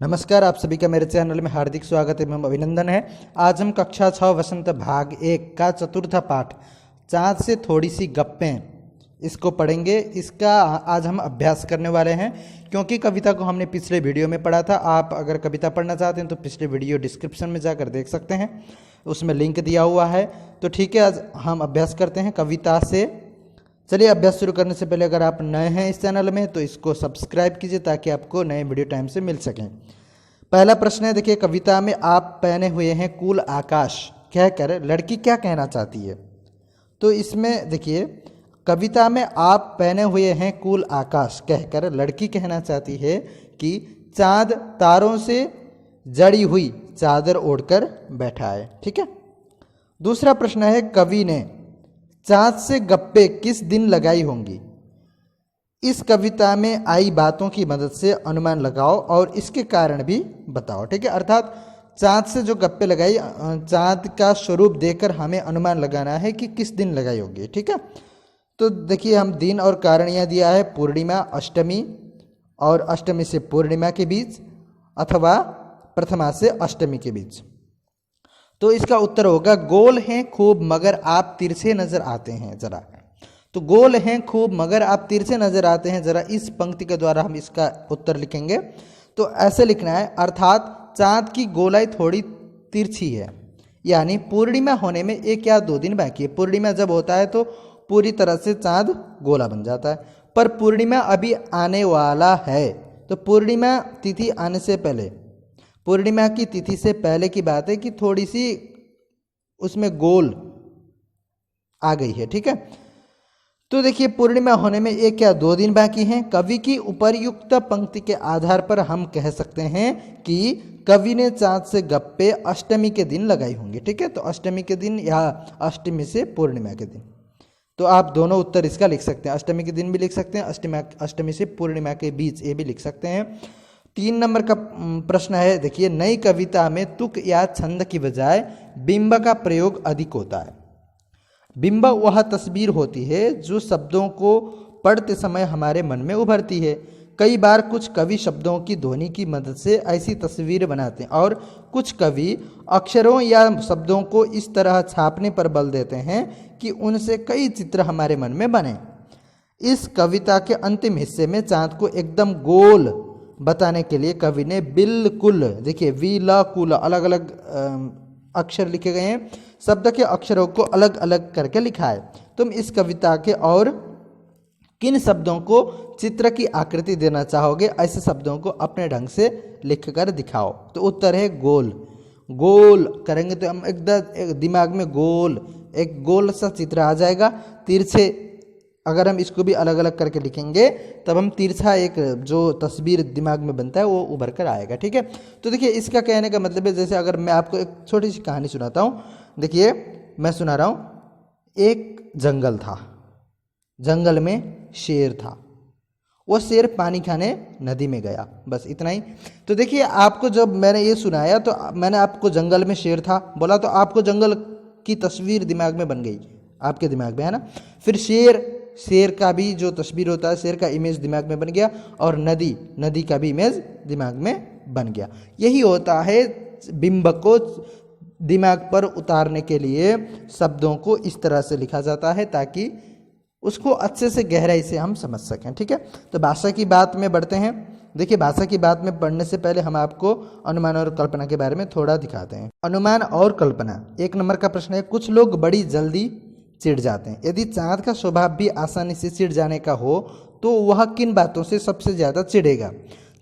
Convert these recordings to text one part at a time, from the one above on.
नमस्कार, आप सभी का मेरे चैनल में हार्दिक स्वागत एवं अभिनंदन है। आज हम कक्षा 6 वसंत भाग 1 का चतुर्थ पाठ चाँद से थोड़ी सी गप्पें इसको पढ़ेंगे। इसका आज हम अभ्यास करने वाले हैं क्योंकि कविता को हमने पिछले वीडियो में पढ़ा था। आप अगर कविता पढ़ना चाहते हैं तो पिछले वीडियो डिस्क्रिप्शन में जाकर देख सकते हैं, उसमें लिंक दिया हुआ है। तो ठीक है, आज हम अभ्यास करते हैं कविता से। चलिए, अभ्यास शुरू करने से पहले अगर आप नए हैं इस चैनल में तो इसको सब्सक्राइब कीजिए ताकि आपको नए वीडियो टाइम से मिल सकें। पहला प्रश्न है, देखिए, कविता में आप पहने हुए हैं कुल आकाश कहकर लड़की क्या कहना चाहती है। तो इसमें देखिए, कविता में आप पहने हुए हैं कुल आकाश कहकर लड़की कहना चाहती है कि चांद तारों से जड़ी हुई चादर ओढ़कर बैठा है। ठीक है। दूसरा प्रश्न है, कवि ने चाँद से गप्पे किस दिन लगाई होंगी। इस कविता में आई बातों की मदद से अनुमान लगाओ और इसके कारण भी बताओ। ठीक है, अर्थात चाँद से जो गप्पे लगाई, चाँद का स्वरूप देखकर हमें अनुमान लगाना है कि किस दिन लगाई होगी। ठीक है, तो देखिए, हम दिन और कारण यह दिया है पूर्णिमा, अष्टमी और अष्टमी से पूर्णिमा के बीच अथवा प्रथमा से अष्टमी के बीच। तो इसका उत्तर होगा, गोल हैं खूब मगर आप तिरछे नजर आते हैं जरा। तो गोल हैं खूब मगर आप तिरछे नजर आते हैं जरा, इस पंक्ति के द्वारा हम इसका उत्तर लिखेंगे। तो ऐसे लिखना है, अर्थात चाँद की गोलाई थोड़ी तिरछी है, यानी पूर्णिमा होने में 1 या 2 दिन बाकी है। पूर्णिमा जब होता है तो पूरी तरह से चाँद गोला बन जाता है, पर पूर्णिमा अभी आने वाला है। तो पूर्णिमा तिथि आने से पहले, पूर्णिमा की तिथि से पहले की बात है कि थोड़ी सी उसमें गोल आ गई है। ठीक है, तो देखिए, पूर्णिमा होने में 1 या 2 दिन बाकी हैं। कवि की उपर्युक्त पंक्ति के आधार पर हम कह सकते हैं कि कवि ने चाँद से गप्पे अष्टमी के दिन लगाई होंगी। ठीक है, तो अष्टमी के दिन या अष्टमी से पूर्णिमा के दिन। तो आप दोनों उत्तर इसका लिख सकते हैं, अष्टमी के दिन भी लिख सकते हैं, अष्टमी से पूर्णिमा के बीच ये भी लिख सकते हैं। 3 नंबर का प्रश्न है, देखिए, नई कविता में तुक या छंद की बजाय बिंब का प्रयोग अधिक होता है। बिंब वह तस्वीर होती है जो शब्दों को पढ़ते समय हमारे मन में उभरती है। कई बार कुछ कवि शब्दों की ध्वनि की मदद से ऐसी तस्वीर बनाते हैं और कुछ कवि अक्षरों या शब्दों को इस तरह छापने पर बल देते हैं कि उनसे कई चित्र हमारे मन में बने। इस कविता के अंतिम हिस्से में चाँद को एकदम गोल बताने के लिए कवि ने बिल्कुल, देखिए, वी ल कुल अलग अलग अक्षर लिखे गए हैं, शब्द के अक्षरों को अलग अलग करके लिखा है। तुम इस कविता के और किन शब्दों को चित्र की आकृति देना चाहोगे, ऐसे शब्दों को अपने ढंग से लिखकर दिखाओ। तो उत्तर है गोल। गोल करेंगे तो हम एकदम दिमाग में गोल, एक गोल सा चित्र आ जाएगा। तिरछे अगर हम इसको भी अलग अलग करके लिखेंगे तब हम तिरछा एक जो तस्वीर दिमाग में बनता है वो उभर कर आएगा। ठीक है, तो देखिए, इसका कहने का मतलब है, जैसे अगर मैं आपको एक छोटी सी कहानी सुनाता हूँ। देखिए, मैं सुना रहा हूँ। एक जंगल था, जंगल में शेर था। वो शेर पानी खाने नदी में गया, बस इतना ही। तो देखिए, आपको जब मैंने ये सुनाया तो मैंने आपको जंगल में शेर था बोला, तो आपको जंगल की तस्वीर दिमाग में बन गई, आपके दिमाग में, है ना। फिर शेर का भी जो तस्वीर होता है, शेर का इमेज दिमाग में बन गया, और नदी का भी इमेज दिमाग में बन गया। यही होता है, बिंब को दिमाग पर उतारने के लिए शब्दों को इस तरह से लिखा जाता है ताकि उसको अच्छे से गहराई से हम समझ सकें। ठीक है, तो भाषा की बात में बढ़ते हैं। देखिए, भाषा की बात में बढ़ने से पहले हम आपको अनुमान और कल्पना के बारे में थोड़ा दिखाते हैं। अनुमान और कल्पना, 1 नंबर का प्रश्न है, कुछ लोग बड़ी जल्दी चिढ़ जाते हैं। यदि चाँद का स्वभाव भी आसानी से चिढ़ जाने का हो तो वह किन बातों से सबसे ज़्यादा चिढ़ेगा।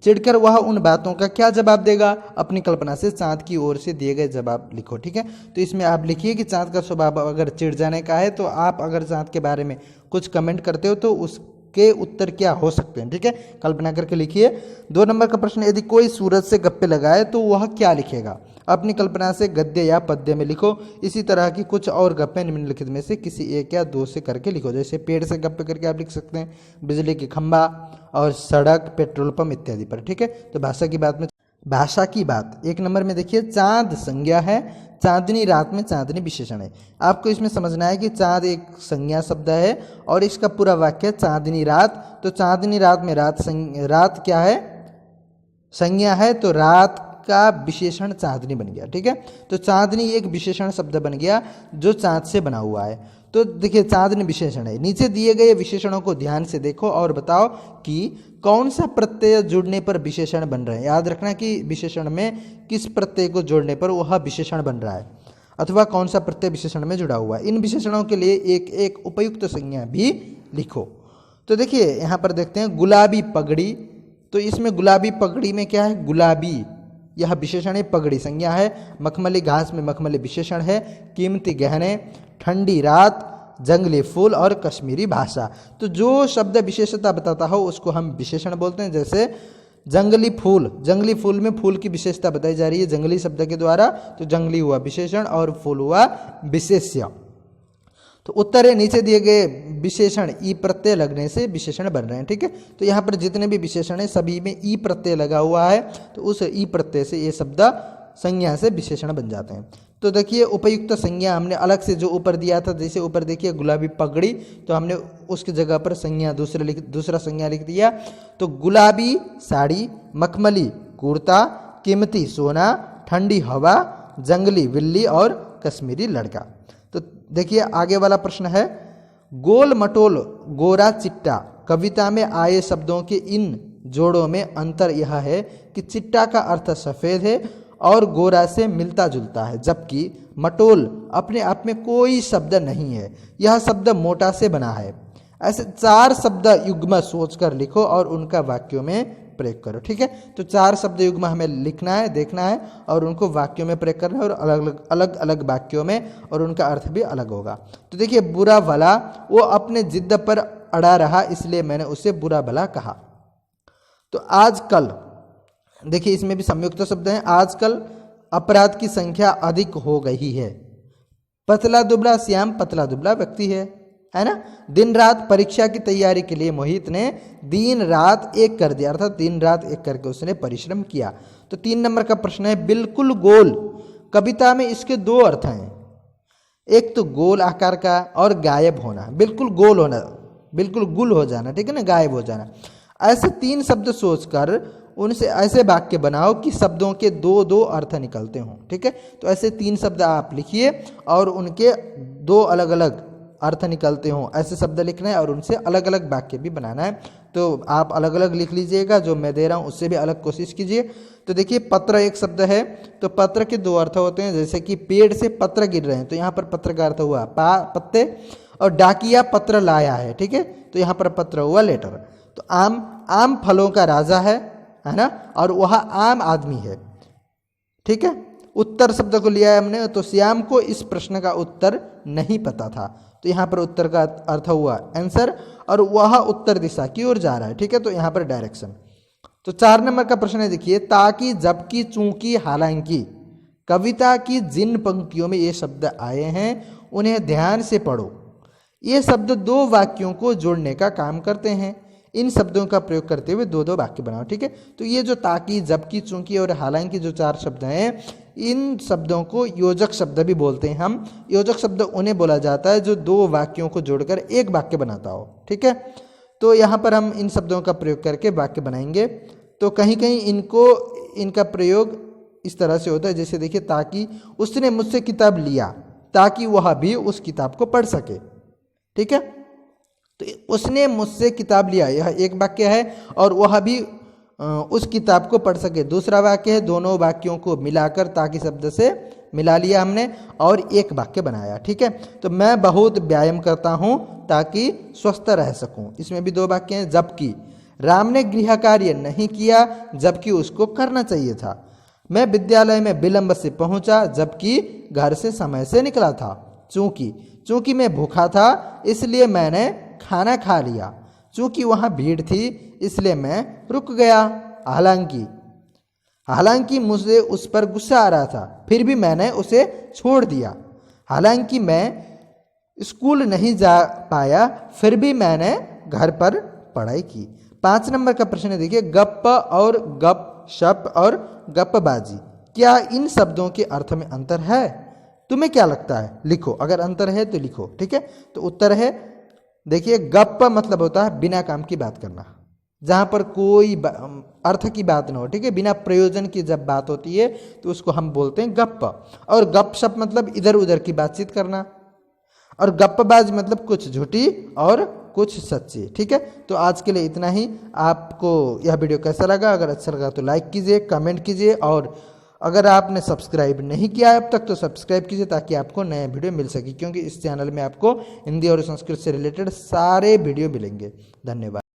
चिढ़कर वह उन बातों का क्या जवाब देगा। अपनी कल्पना से चाँद की ओर से दिए गए जवाब लिखो। ठीक है, तो इसमें आप लिखिए कि चाँद का स्वभाव अगर चिढ़ जाने का है तो आप अगर चाँद के बारे में कुछ कमेंट करते हो तो उसके उत्तर क्या हो सकते हैं। ठीक है, कल्पना करके लिखिए। 2 नंबर का प्रश्न, यदि कोई सूरज से गप्पे लगाए तो वह क्या लिखेगा। अपनी कल्पना से गद्य या पद्य में लिखो। इसी तरह की कुछ और गप्पे निम्नलिखित में से किसी 1 या 2 से करके लिखो। जैसे पेड़ से गप्पे करके आप लिख सकते हैं, बिजली के खंभा और सड़क, पेट्रोल पंप इत्यादि पर। ठीक है, तो भाषा की बात में, भाषा की बात 1 नंबर में देखिए, चाँद संज्ञा है, चांदनी रात में चांदनी विशेषण है। आपको इसमें समझना है कि चाँद एक संज्ञा शब्द है और इसका पूरा वाक्य चांदनी रात। तो चांदनी रात में रात क्या है, संज्ञा है तो रात का विशेषण चांदनी बन गया। ठीक है, तो चांदनी एक विशेषण शब्द बन गया जो चांद से बना हुआ है। तो देखिए चांदनी विशेषण है। नीचे दिए गए विशेषणों को ध्यान से देखो और बताओ कि कौन सा प्रत्यय जुड़ने पर विशेषण बन रहा है। याद रखना कि विशेषण में किस प्रत्यय को जोड़ने पर वह विशेषण बन रहा है अथवा कौन सा प्रत्यय विशेषण में जुड़ा हुआ है। इन विशेषणों के लिए एक एक उपयुक्त संज्ञा भी लिखो। तो देखिए यहाँ पर देखते हैं गुलाबी पगड़ी। तो इसमें गुलाबी पगड़ी में क्या है, गुलाबी यह विशेषण है, पगड़ी संज्ञा है, मखमली घास में मखमली विशेषण है, कीमती गहने, ठंडी रात, जंगली फूल और कश्मीरी भाषा। तो जो शब्द विशेषता बताता हो उसको हम विशेषण बोलते हैं। जैसे जंगली फूल, जंगली फूल में फूल की विशेषता बताई जा रही है जंगली शब्द के द्वारा, तो जंगली हुआ विशेषण और फूल हुआ विशेष्य। तो उत्तर है नीचे दिए गए विशेषण ई प्रत्यय लगने से विशेषण बन रहे हैं। ठीक है, तो यहाँ पर जितने भी विशेषण है सभी में ई प्रत्यय लगा हुआ है, तो उस ई प्रत्यय से ये शब्द संज्ञा से विशेषण बन जाते हैं। तो देखिए उपयुक्त संज्ञा हमने अलग से जो ऊपर दिया था, जैसे ऊपर देखिए गुलाबी पगड़ी, तो हमने उसकी जगह पर संज्ञा दूसरा संज्ञा लिख दिया। तो गुलाबी साड़ी, मखमली कुर्ता, कीमती सोना, ठंडी हवा, जंगली बिल्ली और कश्मीरी लड़का। तो देखिए आगे वाला प्रश्न है, गोल मटोल गोरा चिट्टा कविता में आए शब्दों के इन जोड़ों में अंतर यह है कि चिट्टा का अर्थ सफ़ेद है और गोरा से मिलता जुलता है, जबकि मटोल अपने आप में कोई शब्द नहीं है, यह शब्द मोटा से बना है। ऐसे 4 शब्द युग्म सोचकर लिखो और उनका वाक्यों में प्रयोग करो। ठीक है, तो 4 शब्द युग्म हमें लिखना है, देखना है और उनको वाक्यों में प्रयोग करना है, और अलग अलग वाक्यों में, और उनका अर्थ भी अलग होगा। तो देखिए बुरा भला, वो अपने जिद पर अड़ा रहा इसलिए मैंने उसे बुरा भला कहा। तो आजकल देखिए इसमें भी संयुक्त शब्द हैं। आजकल अपराध की संख्या अधिक हो गई है। पतला दुबला श्याम पतला दुबला व्यक्ति है ना। दिन रात परीक्षा की तैयारी के लिए मोहित ने दिन रात एक कर दिया, अर्थात दिन रात एक करके उसने परिश्रम किया। तो 3 नंबर का प्रश्न है, बिल्कुल गोल कविता में इसके 2 अर्थ हैं, एक तो गोल आकार का और गायब होना, बिल्कुल गोल होना, बिल्कुल गुल हो जाना, ठीक है ना, गायब हो जाना। ऐसे 3 शब्द सोचकर उनसे ऐसे वाक्य बनाओ कि शब्दों के 2-2 अर्थ निकलते हों। ठीक है, तो ऐसे 3 शब्द आप लिखिए और उनके 2 अलग अलग अर्थ निकलते हों, ऐसे शब्द लिखना है और उनसे अलग अलग वाक्य भी बनाना है। तो आप अलग अलग लिख लीजिएगा, जो मैं दे रहा हूँ उससे भी अलग कोशिश कीजिए। तो देखिए पत्र एक शब्द है, तो पत्र के 2 अर्थ होते हैं, जैसे कि पेड़ से पत्र गिर रहे हैं, तो यहाँ पर पत्र का अर्थ हुआ पत्ते, और डाकिया पत्र लाया है, ठीक है, तो यहाँ पर पत्र हुआ लेटर। तो आम फलों का राजा है ना, और वह आम आदमी है। ठीक है, उत्तर शब्द को लिया है हमने, तो श्याम को इस प्रश्न का उत्तर नहीं पता था, तो यहाँ पर उत्तर का अर्थ हुआ आंसर, और वह उत्तर दिशा की ओर जा रहा है। ठीक है, तो यहाँ पर डायरेक्शन। तो 4 नंबर का प्रश्न है, देखिए ताकि जबकि चूंकि हालांकि कविता की जिन पंक्तियों में ये शब्द आए हैं उन्हें ध्यान से पढ़ो। ये शब्द 2 वाक्यों को जोड़ने का काम करते हैं। इन शब्दों का प्रयोग करते हुए 2-2 वाक्य बनाओ। ठीक है, तो ये जो ताकि जबकि चूंकि और हालांकि जो 4 शब्द हैं, इन शब्दों को योजक शब्द भी बोलते हैं हम। योजक शब्द उन्हें बोला जाता है जो 2 वाक्यों को जोड़कर एक वाक्य बनाता हो। ठीक है, तो यहाँ पर हम इन शब्दों का प्रयोग करके वाक्य बनाएंगे। तो कहीं कहीं इनका प्रयोग इस तरह से होता है, जैसे देखिए ताकि उसने मुझसे किताब लिया ताकि वह भी उस किताब को पढ़ सके। ठीक है, तो उसने मुझसे किताब लिया, यह एक वाक्य है, और वह भी उस किताब को पढ़ सके दूसरा वाक्य है। दोनों वाक्यों को मिलाकर ताकि शब्द से मिला लिया हमने और एक वाक्य बनाया। ठीक है, तो मैं बहुत व्यायाम करता हूँ ताकि स्वस्थ रह सकूँ, इसमें भी 2 वाक्य हैं। जबकि राम ने गृह कार्य नहीं किया जबकि उसको करना चाहिए था। मैं विद्यालय में विलंब से पहुंचा जबकि घर से समय से निकला था। चूंकि मैं भूखा था इसलिए मैंने खाना खा लिया। चूंकि वहाँ भीड़ थी इसलिए मैं रुक गया। हालांकि मुझे उस पर गुस्सा आ रहा था फिर भी मैंने उसे छोड़ दिया। हालांकि मैं स्कूल नहीं जा पाया फिर भी मैंने घर पर पढ़ाई की। 5 नंबर का प्रश्न है, देखिए गप और गप शप और गपबाजी, क्या इन शब्दों के अर्थ में अंतर है? तुम्हें क्या लगता है? लिखो, अगर अंतर है तो लिखो। ठीक है, तो उत्तर है, देखिए गप मतलब होता है बिना काम की बात करना, जहाँ पर कोई अर्थ की बात ना हो, ठीक है, बिना प्रयोजन की जब बात होती है तो उसको हम बोलते हैं गप। और गप शप मतलब इधर उधर की बातचीत करना, और गप्पबाज मतलब कुछ झूठी और कुछ सच्ची, ठीक है। तो आज के लिए इतना ही। आपको यह वीडियो कैसा लगा? अगर अच्छा लगा तो लाइक कीजिए, कमेंट कीजिए, और अगर आपने सब्सक्राइब नहीं किया है अब तक तो सब्सक्राइब कीजिए ताकि आपको नए वीडियो मिल सके, क्योंकि इस चैनल में आपको हिंदी और संस्कृत से रिलेटेड सारे वीडियो मिलेंगे। धन्यवाद।